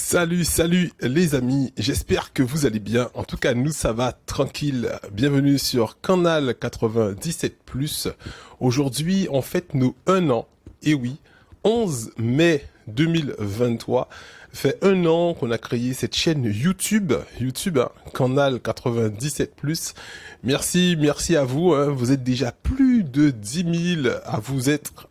Salut, salut les amis, j'espère que vous allez bien. En tout cas, nous ça va tranquille. Bienvenue sur Canal 97+. Aujourd'hui, on fête nos 1 an. Et oui, 11 mai 2023. Fait 1 an qu'on a créé cette chaîne YouTube, hein, Canal 97+. Merci à vous. Hein. Vous êtes déjà plus de 10 000 à vous être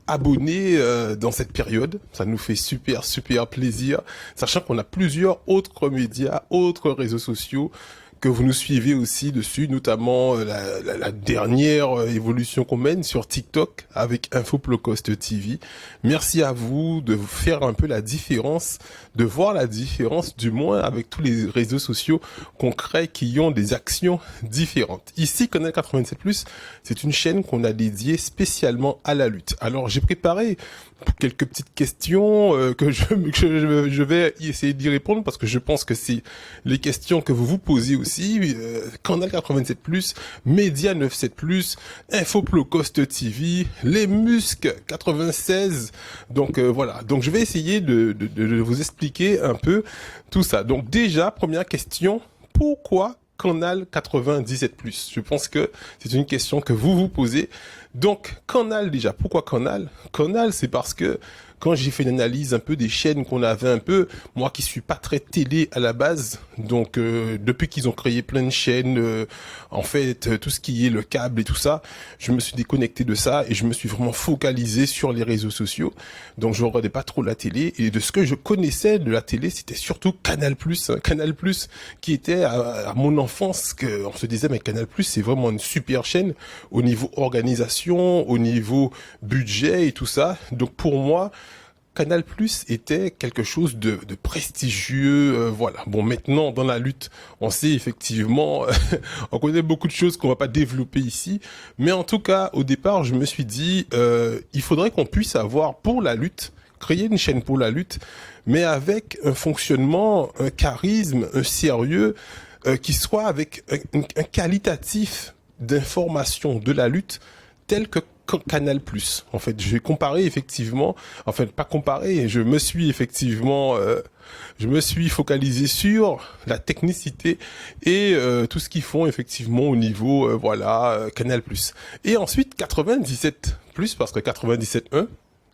abonnés dans cette période. Ça nous fait super plaisir, sachant qu'on a plusieurs autres médias, autres réseaux sociaux que vous nous suivez aussi dessus, notamment la dernière évolution qu'on mène sur TikTok avec Infoplocost TV. Merci à vous de faire un peu la différence, de voir la différence du moins avec tous les réseaux sociaux qu'on crée qui ont des actions différentes. Ici, Canal 87+, c'est une chaîne qu'on a dédiée spécialement à la lutte. Alors, j'ai préparé quelques petites questions que je vais essayer d'y répondre parce que je pense que c'est les questions que vous vous posez aussi. Canal 87+, Média 97+, Infoplocost TV, les Musques 96. Donc voilà, donc je vais essayer de vous expliquer un peu tout ça. Donc déjà, première question, pourquoi Canal 97+? Je pense que c'est une question que vous vous posez. Donc, Canal déjà, pourquoi Canal? Canal, c'est parce que quand j'ai fait une analyse un peu des chaînes qu'on avait un peu, moi qui suis pas très télé à la base, donc depuis qu'ils ont créé plein de chaînes, en fait, tout ce qui est le câble et tout ça, je me suis déconnecté de ça et je me suis vraiment focalisé sur les réseaux sociaux. Donc je regardais pas trop la télé et de ce que je connaissais de la télé, c'était surtout Canal+, hein, Canal+, qui était à mon enfance, que on se disait mais Canal+, c'est vraiment une super chaîne au niveau organisation, au niveau budget et tout ça. Donc pour moi, Canal+ était quelque chose de prestigieux, voilà. Bon, maintenant, dans la lutte, on sait effectivement, on connaît beaucoup de choses qu'on va pas développer ici, mais en tout cas, au départ, je me suis dit, il faudrait qu'on puisse avoir pour la lutte, créer une chaîne pour la lutte, mais avec un fonctionnement, un charisme, un sérieux, qui soit avec un qualitatif d'information de la lutte tel que Canal+. En fait, je vais comparer effectivement, enfin pas comparer, je me suis focalisé sur la technicité et tout ce qu'ils font effectivement au niveau Canal+. Et ensuite 97+, parce que 97.1,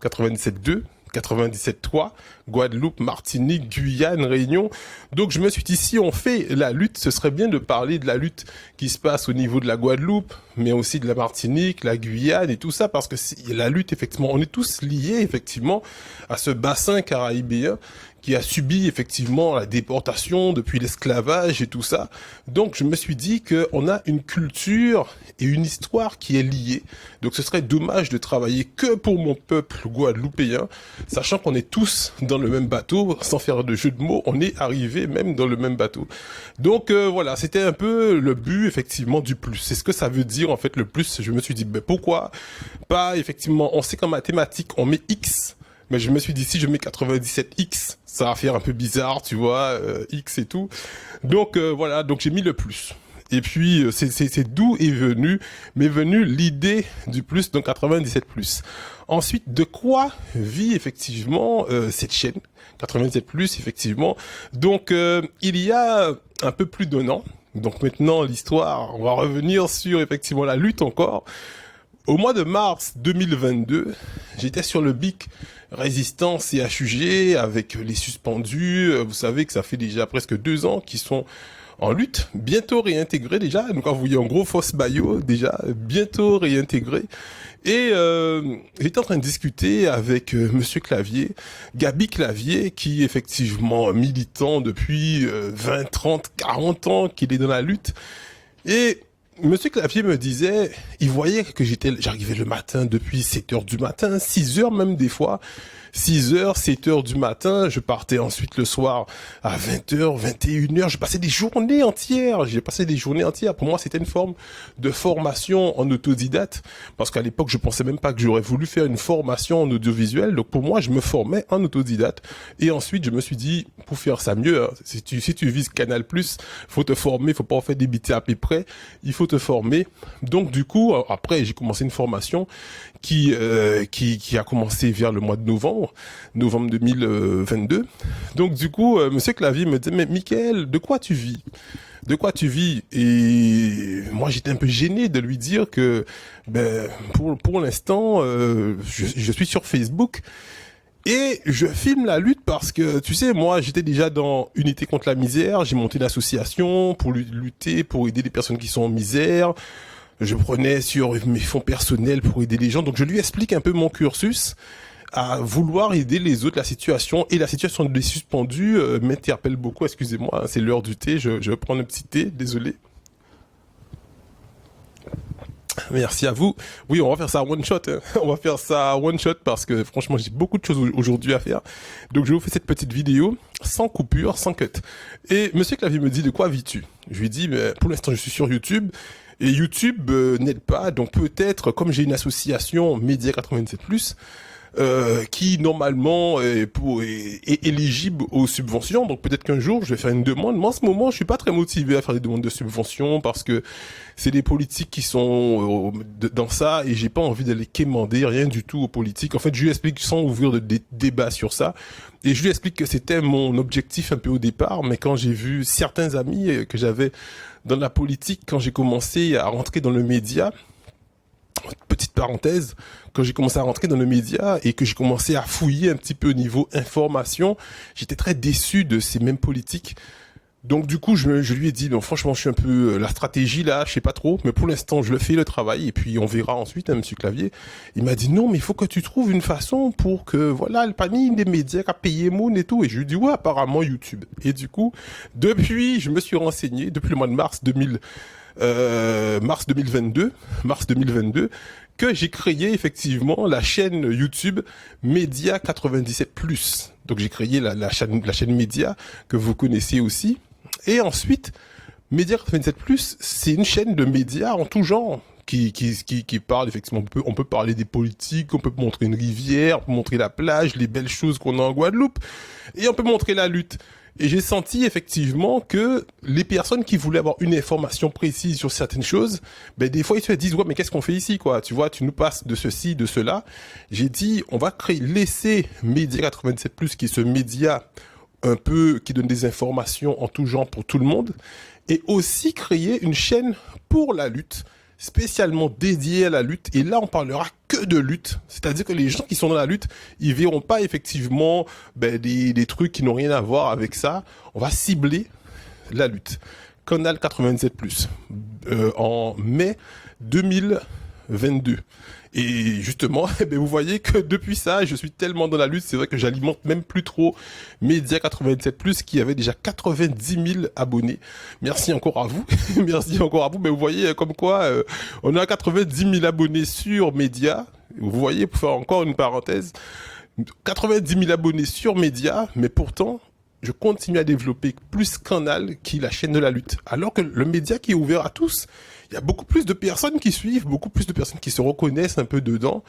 97.2, 97.3, Guadeloupe, Martinique, Guyane, Réunion. Donc je me suis dit, si on fait la lutte, ce serait bien de parler de la lutte qui se passe au niveau de la Guadeloupe, mais aussi de la Martinique, la Guyane et tout ça, parce que la lutte, effectivement, on est tous liés, effectivement, à ce bassin caraïbéen qui a subi effectivement la déportation depuis l'esclavage et tout ça. Donc je me suis dit qu'on a une culture et une histoire qui est liée. Donc ce serait dommage de travailler que pour mon peuple guadeloupéen, sachant qu'on est tous dans le même bateau, sans faire de jeu de mots, on est arrivé même dans le même bateau. Donc voilà, c'était un peu le but effectivement du plus. C'est ce que ça veut dire en fait le plus. Je me suis dit, ben pourquoi pas effectivement, on sait qu'en mathématiques on met X, mais je me suis dit, si je mets 97X, ça va faire un peu bizarre, tu vois, X et tout. Donc voilà, donc j'ai mis le plus. Et puis c'est d'où m'est venue l'idée du plus, donc 97+. Ensuite, de quoi vit effectivement cette chaîne 97+, effectivement. Donc il y a un peu plus d'1 an. Donc maintenant l'histoire, on va revenir sur effectivement la lutte encore. Au mois de mars 2022, j'étais sur le BIC Résistance CHUG avec les suspendus. Vous savez que ça fait déjà presque 2 ans qu'ils sont en lutte, bientôt réintégrés déjà. Donc quand vous voyez en gros Fosse Bayo déjà, bientôt réintégrés. Et j'étais en train de discuter avec Monsieur Clavier, Gabi Clavier, qui est effectivement militant depuis 20, 30, 40 ans qu'il est dans la lutte. Et Monsieur Clavier me disait, il voyait que j'arrivais le matin depuis 7h du matin, 6h même des fois, 6h, 7h du matin, je partais ensuite le soir à 20h, 21h, je passais des journées entières, Pour moi, c'était une forme de formation en autodidacte, parce qu'à l'époque, je pensais même pas que j'aurais voulu faire une formation en audiovisuel, donc pour moi, je me formais en autodidacte, et ensuite, je me suis dit, pour faire ça mieux, hein, si tu vises Canal+, faut te former, faut pas en faire des bêtises à peu près, il faut te former. Donc du coup, après, j'ai commencé une formation qui a commencé vers le mois de novembre 2022. Donc du coup, Monsieur Clavier me dit, mais Michael, de quoi tu vis? De quoi tu vis? Et moi, j'étais un peu gêné de lui dire que, ben, pour l'instant, je suis sur Facebook et je filme la lutte parce que, tu sais, moi, j'étais déjà dans Unité contre la misère. J'ai monté une association pour lutter, pour aider les personnes qui sont en misère. Je prenais sur mes fonds personnels pour aider les gens. Donc, je lui explique un peu mon cursus à vouloir aider les autres. La situation des suspendus m'interpelle beaucoup. Excusez-moi, c'est l'heure du thé. Je vais prendre un petit thé. Désolé. Merci à vous. Oui, on va faire ça one shot. Hein. On va faire ça one shot parce que franchement, j'ai beaucoup de choses aujourd'hui à faire. Donc, je vous fais cette petite vidéo sans coupure, sans cut. Et Monsieur Clavier me dit, de quoi vis-tu? Je lui dis, mais pour l'instant, je suis sur YouTube. Et YouTube n'aide pas. Donc, peut-être, comme j'ai une association Média 87+, qui normalement est éligible aux subventions. Donc peut-être qu'un jour je vais faire une demande. Mais en ce moment, je suis pas très motivé à faire des demandes de subventions parce que c'est des politiques qui sont dans ça et j'ai pas envie d'aller quémander rien du tout aux politiques. En fait, je lui explique sans ouvrir de débat sur ça et je lui explique que c'était mon objectif un peu au départ. Mais quand j'ai vu certains amis que j'avais dans la politique, quand j'ai commencé à rentrer dans le média, petite parenthèse, quand j'ai commencé à rentrer dans le média et que j'ai commencé à fouiller un petit peu au niveau information, j'étais très déçu de ces mêmes politiques. Donc du coup, je lui ai dit, non, franchement, je suis un peu la stratégie là, je sais pas trop, mais pour l'instant, je le fais le travail et puis on verra ensuite, hein, Monsieur Clavier. Il m'a dit non, mais il faut que tu trouves une façon pour que voilà, le panier des médias à payer Moon et tout. Et je lui ai dit ouais, apparemment YouTube. Et du coup, depuis, je me suis renseigné depuis le mois de mars 2022, que j'ai créé effectivement la chaîne YouTube Média 97+. Donc j'ai créé la chaîne Média que vous connaissez aussi. Et ensuite, Média 87+, c'est une chaîne de médias en tout genre qui parle effectivement. On peut parler des politiques, on peut montrer une rivière, on peut montrer la plage, les belles choses qu'on a en Guadeloupe, et on peut montrer la lutte. Et j'ai senti effectivement que les personnes qui voulaient avoir une information précise sur certaines choses, ben des fois ils se disent ouais mais qu'est-ce qu'on fait ici quoi? Tu vois, tu nous passes de ceci, de cela. J'ai dit on va laisser Média 87+, qui est ce média un peu qui donne des informations en tout genre pour tout le monde, et aussi créer une chaîne pour la lutte, spécialement dédiée à la lutte. Et là, on parlera que de lutte. C'est-à-dire que les gens qui sont dans la lutte, ils verront pas effectivement des trucs qui n'ont rien à voir avec ça. On va cibler la lutte. Canal 87+, en mai 2022. Et justement, vous voyez que depuis ça, je suis tellement dans la lutte, c'est vrai que j'alimente même plus trop Média 87+, qui avait déjà 90 000 abonnés. Merci encore à vous. Merci encore à vous. Mais vous voyez comme quoi, on a 90 000 abonnés sur Média. Vous voyez, pour faire encore une parenthèse, 90 000 abonnés sur Média, mais pourtant, je continue à développer plus Canal, qui est la chaîne de la lutte. Alors que le média qui est ouvert à tous, il y a beaucoup plus de personnes qui suivent, beaucoup plus de personnes qui se reconnaissent un peu dedans,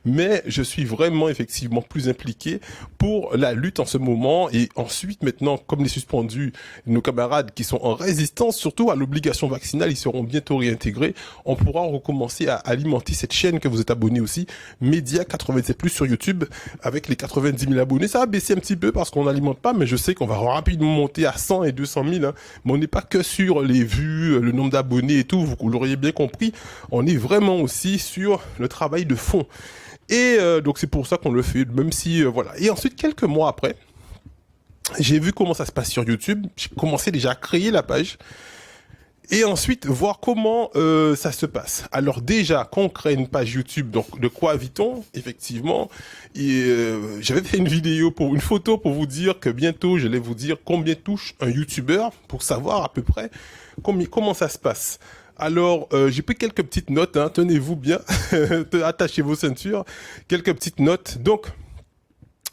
mais je suis vraiment effectivement plus impliqué pour la lutte en ce moment. Et ensuite, maintenant, comme les suspendus, nos camarades qui sont en résistance, surtout à l'obligation vaccinale, ils seront bientôt réintégrés, on pourra recommencer à alimenter cette chaîne que vous êtes abonné aussi, Média 87+ sur YouTube, avec les 90 000 abonnés. Ça va baisser un petit peu parce qu'on n'alimente pas, mais je sais qu'on va rapidement monter à 100 et 200 000, hein. Mais on n'est pas que sur les vues, le nombre d'abonnés et tout, vous l'auriez bien compris, on est vraiment aussi sur le travail de fond. Et donc c'est pour ça qu'on le fait, même si voilà. Et ensuite, quelques mois après, j'ai vu comment ça se passe sur YouTube. J'ai commencé déjà à créer la page. Et ensuite, voir comment ça se passe. Alors déjà, quand on crée une page YouTube, donc de quoi vit-on? Effectivement, j'avais fait une photo pour vous dire que bientôt, j'allais vous dire combien touche un YouTuber pour savoir à peu près comment ça se passe. Alors, j'ai pris quelques petites notes, hein, tenez-vous bien, attachez vos ceintures, quelques petites notes. Donc,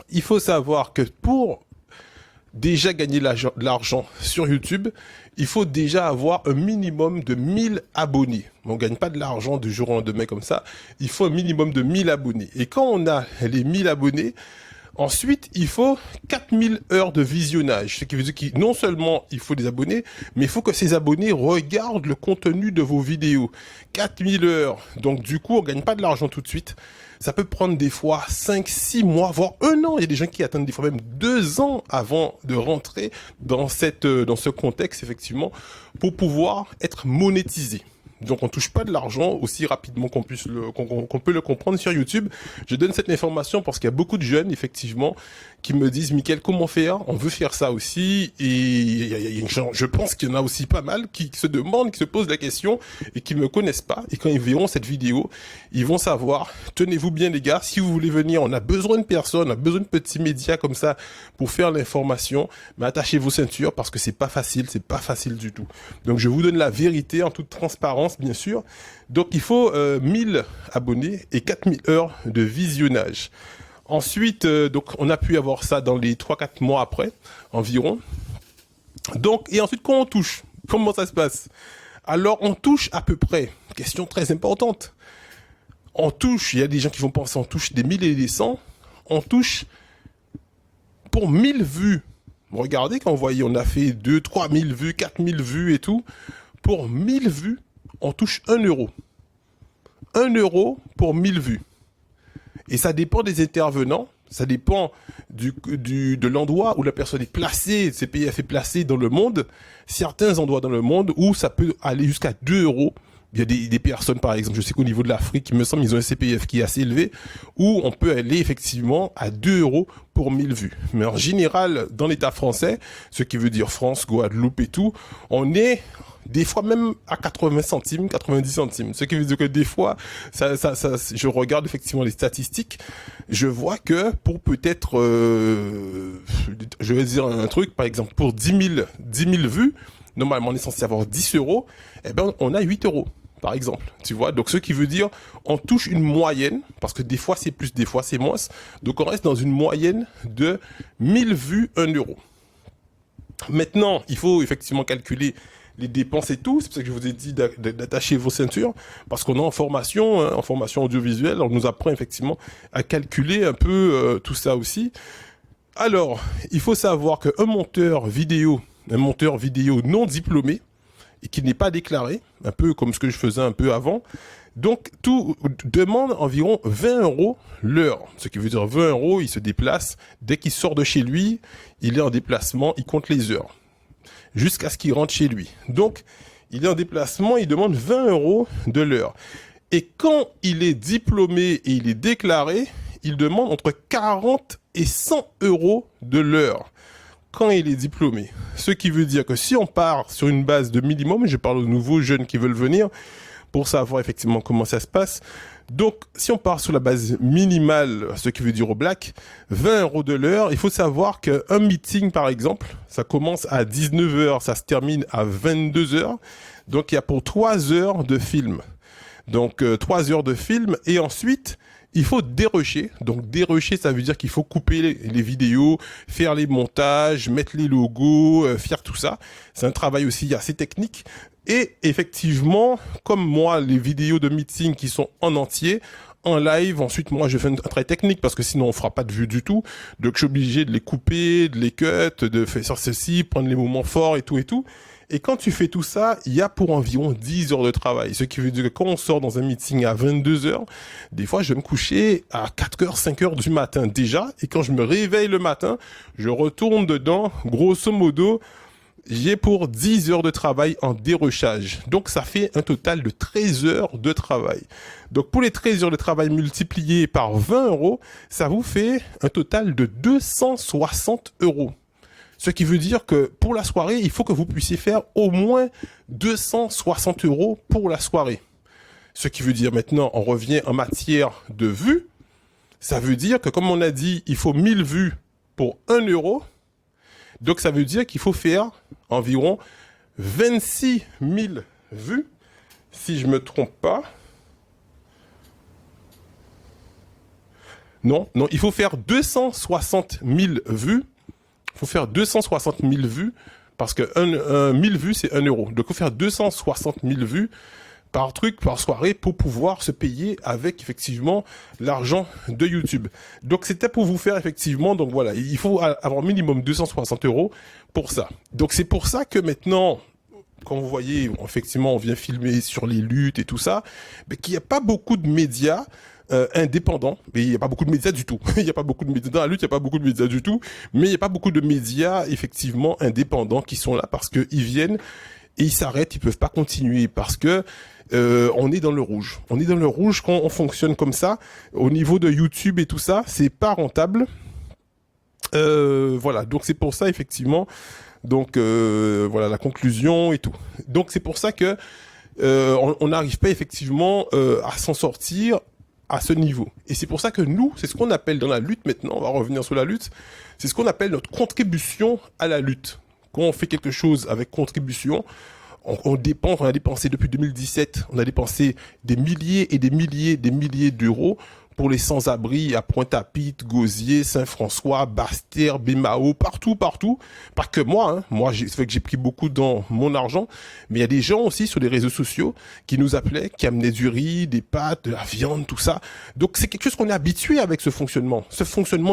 il faut savoir que pour déjà gagner de l'argent sur YouTube, il faut déjà avoir un minimum de 1000 abonnés. On gagne pas de l'argent du jour au lendemain comme ça. Il faut un minimum de 1000 abonnés. Et quand on a les 1000 abonnés, ensuite, il faut 4000 heures de visionnage. Ce qui veut dire que non seulement il faut des abonnés, mais il faut que ces abonnés regardent le contenu de vos vidéos. 4000 heures. Donc du coup, on gagne pas de l'argent tout de suite. Ça peut prendre des fois 5, 6 mois, voire 1 an. Il y a des gens qui attendent des fois même 2 ans avant de rentrer dans ce contexte, effectivement, pour pouvoir être monétisé. Donc on touche pas de l'argent aussi rapidement qu'on peut le comprendre sur YouTube. Je donne cette information parce qu'il y a beaucoup de jeunes, effectivement, qui me disent, Mickaël, comment faire? On veut faire ça aussi. Et je pense qu'il y en a aussi pas mal qui se demandent, qui se posent la question et qui me connaissent pas. Et quand ils verront cette vidéo, ils vont savoir, tenez-vous bien les gars, si vous voulez venir, on a besoin de personnes, on a besoin de petits médias comme ça pour faire l'information, mais attachez vos ceintures parce que c'est pas facile du tout. Donc je vous donne la vérité en toute transparence, bien sûr. Donc il faut 1000 abonnés et 4000 heures de visionnage. Ensuite, donc on a pu avoir ça dans les 3-4 mois après, environ. Donc, et ensuite, quand on touche, comment ça se passe? Alors, on touche à peu près, question très importante, on touche, il y a des gens qui vont penser, on touche des 1000 et des 100, on touche pour 1000 vues. Regardez, quand vous voyez, on a fait 2, 3000 vues, 4000 vues et tout. Pour 1000 vues, on touche 1 euro. 1 euro pour 1000 vues. Et ça dépend des intervenants, ça dépend de l'endroit où la personne est placée, CPF est placé dans le monde. Certains endroits dans le monde où ça peut aller jusqu'à 2 euros. Il y a des personnes, par exemple, je sais qu'au niveau de l'Afrique, il me semble, ils ont un CPF qui est assez élevé, où on peut aller effectivement à 2 euros pour 1000 vues. Mais en général, dans l'État français, ce qui veut dire France, Guadeloupe et tout, on est des fois même à 80 centimes, 90 centimes. Ce qui veut dire que des fois, je regarde effectivement les statistiques, je vois que pour peut-être, je vais dire un truc, par exemple, pour 10 000 vues, normalement on est censé avoir 10 euros, eh ben on a 8 euros. Par exemple, tu vois, donc ce qui veut dire on touche une moyenne, parce que des fois c'est plus, des fois c'est moins, donc on reste dans une moyenne de 1000 vues, 1 euro. Maintenant, il faut effectivement calculer les dépenses et tout, c'est pour ça que je vous ai dit d'attacher vos ceintures, parce qu'on est en formation, hein, en formation audiovisuelle, on nous apprend effectivement à calculer un peu tout ça aussi. Alors, il faut savoir qu'un monteur vidéo non diplômé, et qui n'est pas déclaré, un peu comme ce que je faisais un peu avant. Donc, tout demande environ 20 euros l'heure. Ce qui veut dire 20 euros, il se déplace. Dès qu'il sort de chez lui, il est en déplacement, il compte les heures. Jusqu'à ce qu'il rentre chez lui. Donc, il est en déplacement, il demande 20 euros de l'heure. Et quand il est diplômé et il est déclaré, il demande entre 40 et 100 euros de l'heure. Quand il est diplômé. Ce qui veut dire que si on part sur une base de minimum, je parle aux nouveaux jeunes qui veulent venir pour savoir effectivement comment ça se passe. Donc, si on part sur la base minimale, ce qui veut dire au black, 20 euros de l'heure, il faut savoir qu'un meeting, par exemple, ça commence à 19 heures, ça se termine à 22 heures. Donc, il y a pour 3 heures de film. Donc, 3 heures de film et ensuite, il faut dérusher. Donc dérusher, ça veut dire qu'il faut couper les vidéos, faire les montages, mettre les logos, faire tout ça. C'est un travail aussi assez technique. Et effectivement, comme moi, les vidéos de meeting qui sont en entier, en live, ensuite moi je fais un travail technique parce que sinon on fera pas de vue du tout. Donc je suis obligé de les couper, de les cut, de faire ceci, prendre les moments forts et tout et tout. Et quand tu fais tout ça, il y a pour environ 10 heures de travail. Ce qui veut dire que quand on sort dans un meeting à 22 heures, des fois, je vais me coucher à 4 heures, 5 heures du matin déjà. Et quand je me réveille le matin, je retourne dedans. Grosso modo, j'ai pour 10 heures de travail en dérushage. Donc, ça fait un total de 13 heures de travail. Donc, pour les 13 heures de travail multipliées par 20 euros, ça vous fait un total de 260 euros. Ce qui veut dire que pour la soirée, il faut que vous puissiez faire au moins 260 euros pour la soirée. Ce qui veut dire maintenant, on revient en matière de vues. Ça veut dire que comme on a dit, il faut 1000 vues pour 1 euro. Donc ça veut dire qu'il faut faire environ 26 000 vues, si je me trompe pas. Non, il faut faire 260 000 vues. Il faut faire 260 000 vues parce que 1000 vues, c'est 1 euro. Donc, il faut faire 260 000 vues par truc, par soirée pour pouvoir se payer avec effectivement l'argent de YouTube. Donc, c'était pour vous faire effectivement. Donc, voilà, il faut avoir minimum 260 euros pour ça. Donc, c'est pour ça que maintenant, quand vous voyez, effectivement, on vient filmer sur les luttes et tout ça, mais qu'il n'y a pas beaucoup de médias indépendants, mais il n'y a pas beaucoup de médias du tout. Il n'y a pas beaucoup de médias dans la lutte, il n'y a pas beaucoup de médias du tout, mais il n'y a pas beaucoup de médias effectivement indépendants qui sont là parce qu'ils viennent et ils s'arrêtent, ils peuvent pas continuer parce que on est dans le rouge. On est dans le rouge quand on fonctionne comme ça. Au niveau de YouTube et tout ça, c'est pas rentable. Voilà, donc c'est pour ça effectivement. Donc voilà la conclusion et tout. Donc c'est pour ça que on n'arrive pas effectivement à s'en sortir à ce niveau. Et c'est pour ça que nous, c'est ce qu'on appelle dans la lutte maintenant, on va revenir sur la lutte, c'est ce qu'on appelle notre contribution à la lutte. Quand on fait quelque chose avec contribution, on dépense, on a dépensé depuis 2017, on a dépensé des milliers et des milliers d'euros pour les sans-abri à Pointe-à-Pitre, Gosier, Saint-François, Basse-Terre, Bémao, partout. Pas que moi, hein. Moi, c'est vrai que j'ai pris beaucoup dans mon argent, mais il y a des gens aussi sur les réseaux sociaux qui nous appelaient, qui amenaient du riz, des pâtes, de la viande, tout ça. Donc c'est quelque chose qu'on est habitué avec ce fonctionnement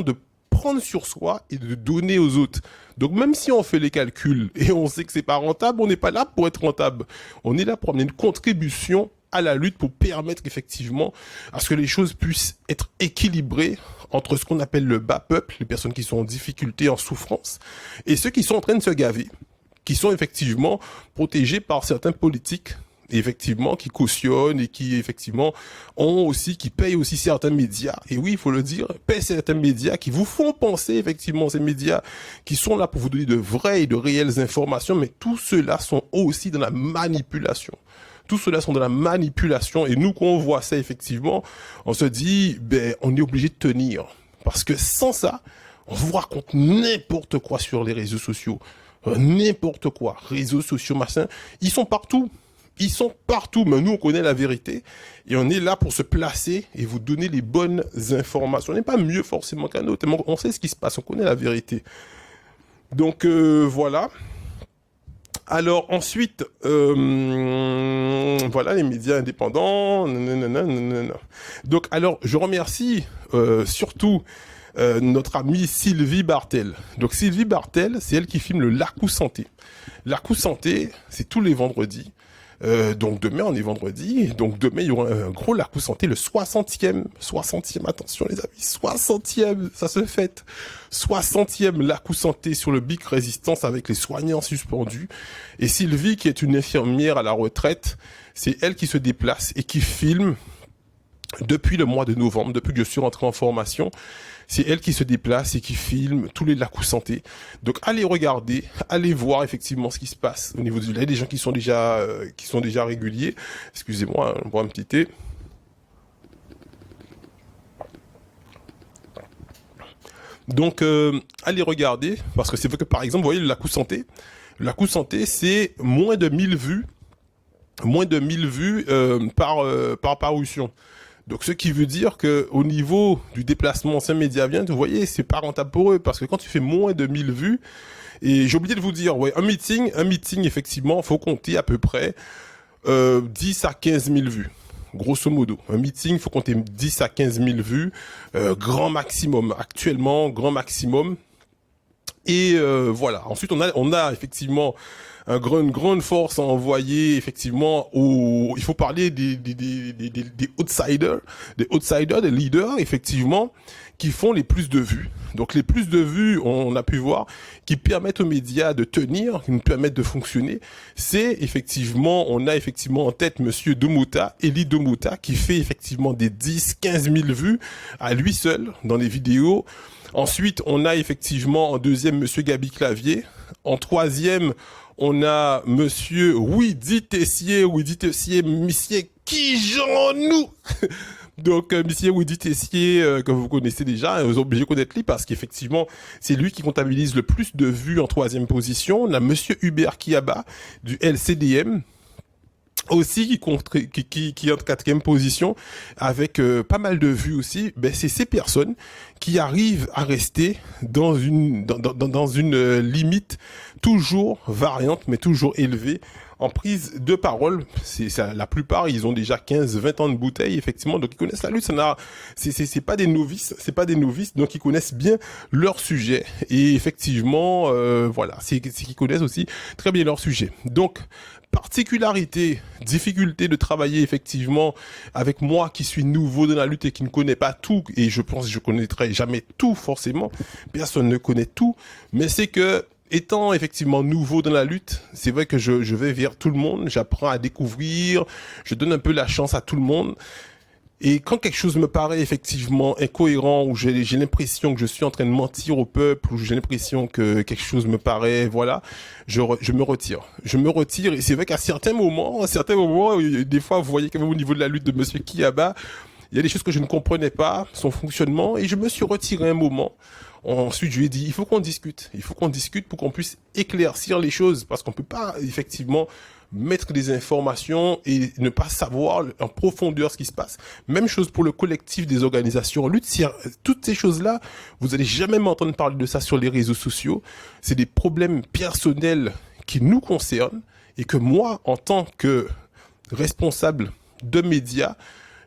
de prendre sur soi et de donner aux autres. Donc même si on fait les calculs et on sait que c'est pas rentable, on n'est pas là pour être rentable. On est là pour amener une contribution à la lutte pour permettre effectivement à ce que les choses puissent être équilibrées entre ce qu'on appelle le bas peuple, les personnes qui sont en difficulté, en souffrance, et ceux qui sont en train de se gaver, qui sont effectivement protégés par certains politiques, effectivement, qui cautionnent et qui, effectivement, qui payent aussi certains médias. Et oui, il faut le dire, payent certains médias qui vous font penser, effectivement, ces médias qui sont là pour vous donner de vraies et de réelles informations, mais tous ceux-là sont aussi dans la manipulation. Tous ceux-là sont dans la manipulation. Et nous, quand on voit ça, effectivement, on se dit, on est obligé de tenir. Parce que sans ça, on vous raconte n'importe quoi sur les réseaux sociaux. N'importe quoi. Réseaux sociaux, machin. Ils sont partout. Ils sont partout, mais nous, on connaît la vérité. Et on est là pour se placer et vous donner les bonnes informations. On n'est pas mieux forcément qu'un autre. On sait ce qui se passe, on connaît la vérité. Donc, voilà. Alors, ensuite, voilà, les médias indépendants. Donc, alors, je remercie surtout notre amie Sylvie Bartel. Donc, Sylvie Bartel, c'est elle qui filme le Lacou Santé. Lacou Santé, c'est tous les vendredis. Donc demain on est vendredi, donc demain il y aura un gros Lacou Santé, le 60e, attention les amis, 60e, ça se fête, 60e Lacou Santé sur le Bic Résistance avec les soignants suspendus, et Sylvie qui est une infirmière à la retraite, c'est elle qui se déplace et qui filme depuis le mois de novembre, depuis que je suis rentré en formation. C'est elle qui se déplace et qui filme tous les Lacou Santé. Donc allez regarder, allez voir effectivement ce qui se passe au niveau du lait. Des gens qui sont déjà réguliers. Excusez-moi, on boit un petit thé. Donc allez regarder parce que c'est vrai que par exemple, vous voyez le Lacou Santé. Le Lacou Santé, c'est moins de 1000 vues par parution. Donc, ce qui veut dire que au niveau du déplacement Saint-Média-Vient, vous voyez, c'est pas rentable pour eux parce que quand tu fais moins de 1000 vues, et j'ai oublié de vous dire, ouais, un meeting, effectivement, faut compter à peu près 10 à 15 000 vues. Grosso modo, un meeting, faut compter 10 à 15 000 vues, grand maximum. Actuellement, grand maximum. Et voilà. Ensuite, on a effectivement une grande force à envoyer effectivement il faut parler des outsiders, des leaders effectivement qui font les plus de vues. Donc les plus de vues, on a pu voir, qui permettent aux médias de tenir, qui nous permettent de fonctionner. C'est effectivement, on a effectivement en tête Monsieur Domota, Elie Domota, qui fait effectivement des 10, 15 000 vues à lui seul dans les vidéos. Ensuite, on a effectivement en deuxième Monsieur Gabi Clavier. En troisième, on a Monsieur Widi Tessier, Monsieur qui j'en nous. Donc, Monsieur Widi Tessier, que vous connaissez déjà, vous êtes obligé de connaître lui parce qu'effectivement, c'est lui qui comptabilise le plus de vues en troisième position. On a Monsieur Hubert Kiaba du LCDM. Aussi qui est en quatrième position avec pas mal de vues aussi. C'est ces personnes qui arrivent à rester dans une limite toujours variante mais toujours élevée en prise de parole. C'est ça, la plupart, ils ont déjà 15-20 ans de bouteille, effectivement, donc ils connaissent la lutte. C'est pas des novices, donc ils connaissent bien leur sujet. Et effectivement, voilà, c'est qu'ils connaissent aussi très bien leur sujet. Donc, particularité, difficulté de travailler effectivement avec moi qui suis nouveau dans la lutte et qui ne connais pas tout, et je pense que je connaîtrai jamais tout forcément, personne ne connaît tout, mais c'est que étant effectivement nouveau dans la lutte, c'est vrai que je vais vers tout le monde, j'apprends à découvrir, je donne un peu la chance à tout le monde. Et quand quelque chose me paraît effectivement incohérent, ou j'ai l'impression que je suis en train de mentir au peuple, ou j'ai l'impression que quelque chose me paraît, voilà, je me retire. Je me retire, et c'est vrai qu'à certains moments, des fois, vous voyez quand même au niveau de la lutte de Monsieur Kiyaba, il y a des choses que je ne comprenais pas, son fonctionnement, et je me suis retiré un moment. Ensuite, je lui ai dit, il faut qu'on discute. Il faut qu'on discute pour qu'on puisse éclaircir les choses, parce qu'on peut pas, effectivement, mettre des informations et ne pas savoir en profondeur ce qui se passe. Même chose pour le collectif des organisations lutte. Toutes ces choses-là, vous allez jamais m'entendre parler de ça sur les réseaux sociaux. C'est des problèmes personnels qui nous concernent et que moi, en tant que responsable de médias,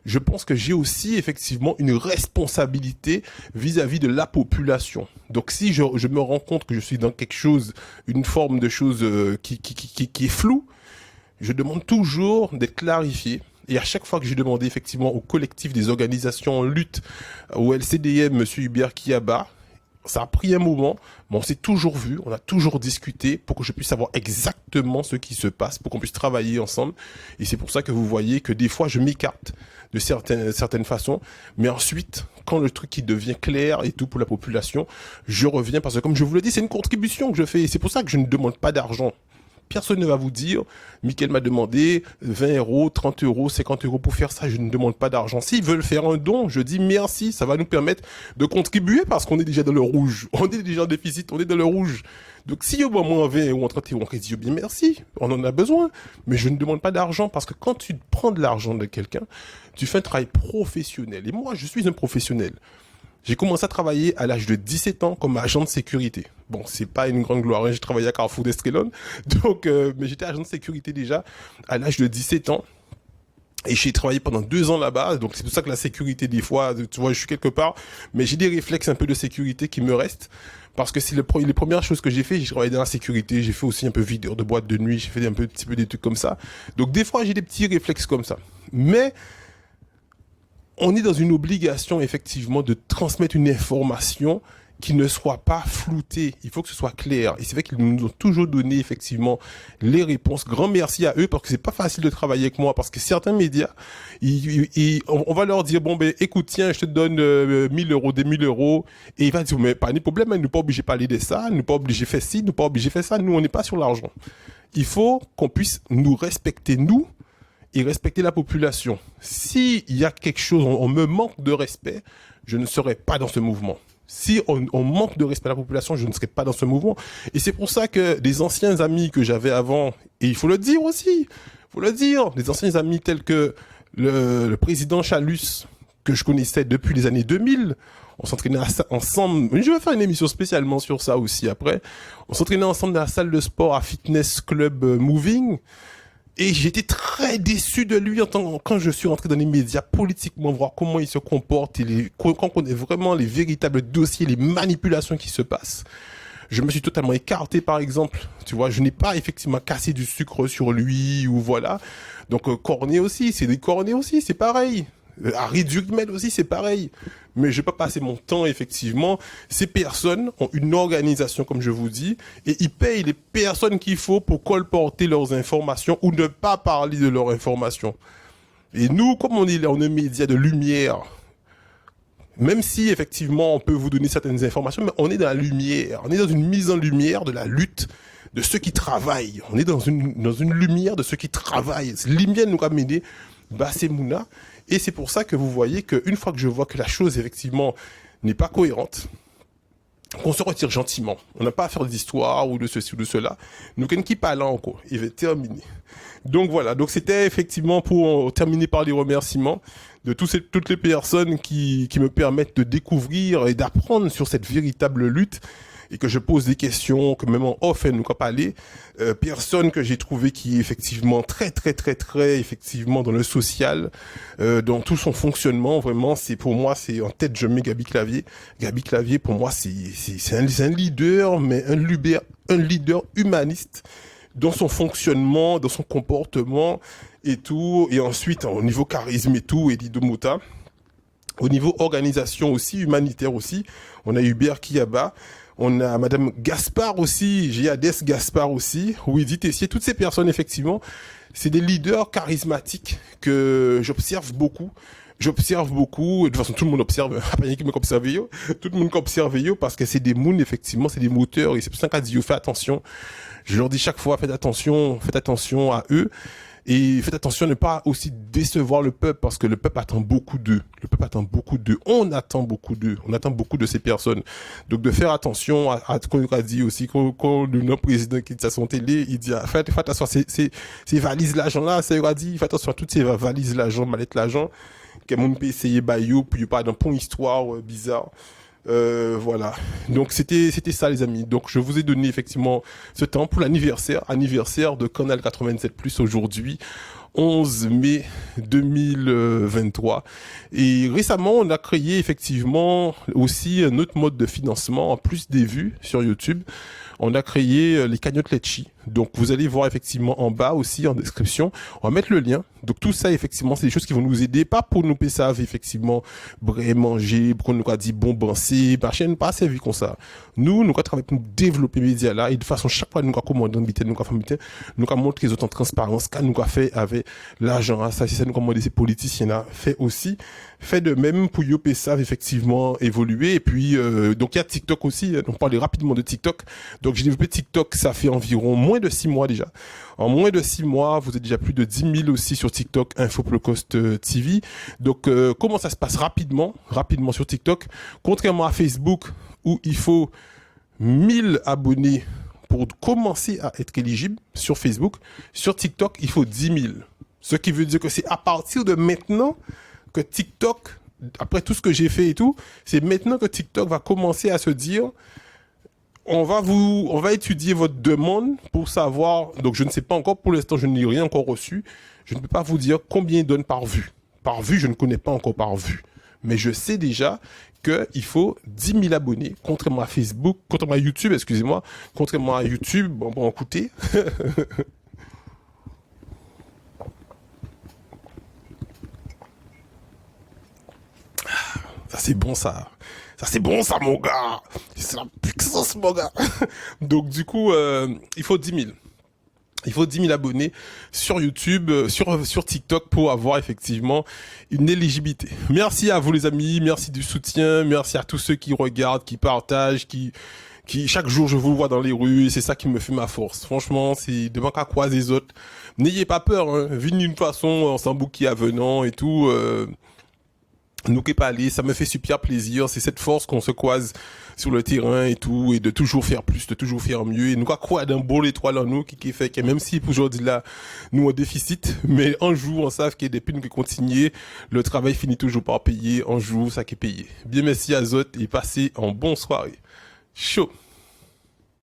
je pense que j'ai aussi effectivement une responsabilité vis-à-vis de la population. Donc si je me rends compte que je suis dans quelque chose, une forme de chose qui est floue, je demande toujours d'être clarifié. Et à chaque fois que j'ai demandé effectivement au collectif des organisations en lutte, au LCDM, Monsieur Hubert Kiyaba, ça a pris un moment, mais on s'est toujours vu, on a toujours discuté pour que je puisse savoir exactement ce qui se passe, pour qu'on puisse travailler ensemble. Et c'est pour ça que vous voyez que des fois je m'écarte de certaines façons, mais ensuite, quand le truc qui devient clair et tout pour la population, je reviens parce que comme je vous le dis, c'est une contribution que je fais. Et c'est pour ça que je ne demande pas d'argent. Personne ne va vous dire, Mickaël m'a demandé 20 euros, 30 euros, 50 euros pour faire ça, je ne demande pas d'argent. S'ils veulent faire un don, je dis merci, ça va nous permettre de contribuer parce qu'on est déjà dans le rouge. On est déjà en déficit, on est dans le rouge. Donc si au moment en 20 ou en 30 euros, on dit bien merci, on en a besoin. Mais je ne demande pas d'argent parce que quand tu prends de l'argent de quelqu'un, tu fais un travail professionnel. Et moi, je suis un professionnel. J'ai commencé à travailler à l'âge de 17 ans comme agent de sécurité. Bon, c'est pas une grande gloire, hein. J'ai travaillé à Carrefour d'Escalon, donc, mais j'étais agent de sécurité déjà à l'âge de 17 ans. Et j'ai travaillé pendant 2 ans là-bas, donc c'est pour ça que la sécurité, des fois, tu vois, je suis quelque part, mais j'ai des réflexes un peu de sécurité qui me restent. Parce que c'est les premières choses que j'ai fait, j'ai travaillé dans la sécurité, j'ai fait aussi un peu videur de boîte de nuit, j'ai fait un petit peu des trucs comme ça. Donc des fois, j'ai des petits réflexes comme ça. Mais on est dans une obligation, effectivement, de transmettre une information qui ne soit pas floutée. Il faut que ce soit clair. Et c'est vrai qu'ils nous ont toujours donné, effectivement, les réponses. Grand merci à eux, parce que c'est pas facile de travailler avec moi, parce que certains médias, on va leur dire, bon, ben, écoute, tiens, je te donne 1000 euros, des 1000 euros. Et il va dire, mais pas de problème, nous pas obligés de parler de ça, nous pas obligés de faire ci, nous pas obligés de faire ça. Nous, on n'est pas sur l'argent. Il faut qu'on puisse nous respecter, nous, et respecter la population. S'il y a quelque chose, on me manque de respect, je ne serai pas dans ce mouvement. Si on manque de respect à la population, je ne serai pas dans ce mouvement. Et c'est pour ça que des anciens amis que j'avais avant, et il faut le dire aussi, des anciens amis tels que le président Chalus, que je connaissais depuis les années 2000, on s'entraînait ensemble. Je vais faire une émission spécialement sur ça aussi après. On s'entraînait ensemble dans la salle de sport à Fitness Club Moving. Et j'étais très déçu de lui quand je suis rentré dans les médias politiquement, voir comment il se comporte et quand on connaît vraiment les véritables dossiers, les manipulations qui se passent. Je me suis totalement écarté, par exemple. Tu vois, je n'ai pas effectivement cassé du sucre sur lui ou voilà. Donc, Cornet aussi, c'est pareil. Harry Dugmel aussi, c'est pareil. Mais je vais pas passer mon temps, effectivement. Ces personnes ont une organisation, comme je vous dis, et ils payent les personnes qu'il faut pour colporter leurs informations ou ne pas parler de leurs informations. Et nous, comme on est un média de lumière, même si, effectivement, on peut vous donner certaines informations, mais on est dans la lumière. On est dans une mise en lumière de la lutte de ceux qui travaillent. On est dans une lumière de ceux qui travaillent. Lumière nous a mené Bassemouna. Et c'est pour ça que vous voyez qu'une fois que je vois que la chose, effectivement, n'est pas cohérente, qu'on se retire gentiment. On n'a pas à faire d'histoire ou de ceci ou de cela. Nous, qui pas là encore. Il va terminer. Donc voilà. Donc c'était effectivement pour terminer par les remerciements de toutes les personnes qui me permettent de découvrir et d'apprendre sur cette véritable lutte. et que je pose des questions, que même en off, nous pas parler, personne que j'ai trouvé qui est effectivement très, effectivement dans le social, dans tout son fonctionnement, vraiment, c'est pour moi, c'est en tête, je mets Gabi Clavier. Gabi Clavier, pour moi, c'est un leader, mais un leader humaniste dans son fonctionnement, dans son comportement et tout. Et ensuite, au niveau charisme et tout, Eddie Domota. Au niveau organisation aussi, humanitaire aussi, on a Hubert Kiyaba, on a Madame Gaspard aussi, Giades Gaspard aussi, Ouidi Tessier, toutes ces personnes effectivement, c'est des leaders charismatiques que j'observe beaucoup. J'observe beaucoup, de toute façon tout le monde observe, pas rien qui m'observe yo, tout le monde observe yo parce que c'est des moons effectivement, c'est des moteurs et c'est pour ça qu'on dit fais attention. Je leur dis chaque fois faites attention à eux. Et faites attention à ne pas aussi décevoir le peuple parce que le peuple attend beaucoup d'eux. Le peuple attend beaucoup d'eux. On attend beaucoup d'eux. On attend beaucoup de ces personnes. Donc de faire attention à ce qu'on a dit aussi quand le président qui dit à son télé, il dit faites attention à ces valises l'argent là, ça a dit faites attention à toutes ces valises l'argent, mallettes l'argent, que monde peut essayer bayou puis pas d'un pont histoire bizarre. Voilà. Donc c'était ça les amis. Donc je vous ai donné effectivement ce temps pour anniversaire de Canal 87+ aujourd'hui. 11 mai 2023. Et récemment, on a créé effectivement aussi un autre mode de financement en plus des vues sur YouTube. On a créé les cagnottes Litchi. Donc vous allez voir effectivement en bas aussi en description. On va mettre le lien. Donc tout ça effectivement c'est des choses qui vont nous aider, pas pour nous payer effectivement bré manger, pour nous dit bon penser, par chaîne pas servi comme ça. Nous travailler pour développer les médias là et de façon chaque fois nous commander nous nous montrer les autres en transparence qu'à nous fait avec l'argent ça c'est ça nous commander ces politiciens là fait aussi fait de même pour Yopé savent effectivement évoluer et puis donc il y a TikTok aussi, on parlait rapidement de TikTok. Donc j'ai développé TikTok, ça fait environ moins de 6 mois déjà. En moins de 6 mois, vous êtes déjà plus de 10 000 aussi sur TikTok, Infoplecost TV. Donc comment ça se passe rapidement sur TikTok, contrairement à Facebook où il faut 1000 abonnés pour commencer à être éligible sur Facebook, sur TikTok, il faut 10 000. Ce qui veut dire que c'est à partir de maintenant que TikTok, après tout ce que j'ai fait et tout, c'est maintenant que TikTok va commencer à se dire on va étudier votre demande pour savoir, donc je ne sais pas encore, pour l'instant je n'ai rien encore reçu, je ne peux pas vous dire combien il donne par vue. Par vue, je ne connais pas encore par vue. Mais je sais déjà qu'il faut 10 000 abonnés, contrairement à YouTube, excusez-moi, contrairement à YouTube, bon, écoutez. Ça c'est bon ça. Ça c'est bon ça mon gars. C'est la puissance mon gars. Donc du coup, il faut 10 000. Il faut 10 000 abonnés sur YouTube, sur TikTok pour avoir effectivement une éligibilité. Merci à vous les amis, merci du soutien, merci à tous ceux qui regardent, qui partagent, qui chaque jour je vous vois dans les rues et c'est ça qui me fait ma force. Franchement, c'est devant qu'à croiser les autres. N'ayez pas peur, hein. Venez d'une façon, en s'embouquille avenant et tout. Nous qui parler, ça me fait super plaisir. C'est cette force qu'on se croise sur le terrain et tout, et de toujours faire plus, de toujours faire mieux. Et nous quoi d'un beau étoile en nous qui fait que même si aujourd'hui là, nous en déficit, mais un jour on savent qu'il y a des pines qui continuent, le travail finit toujours par payer. Un jour ça qui est payé. Bien merci à Zot et passez en bonne soirée. Chaud.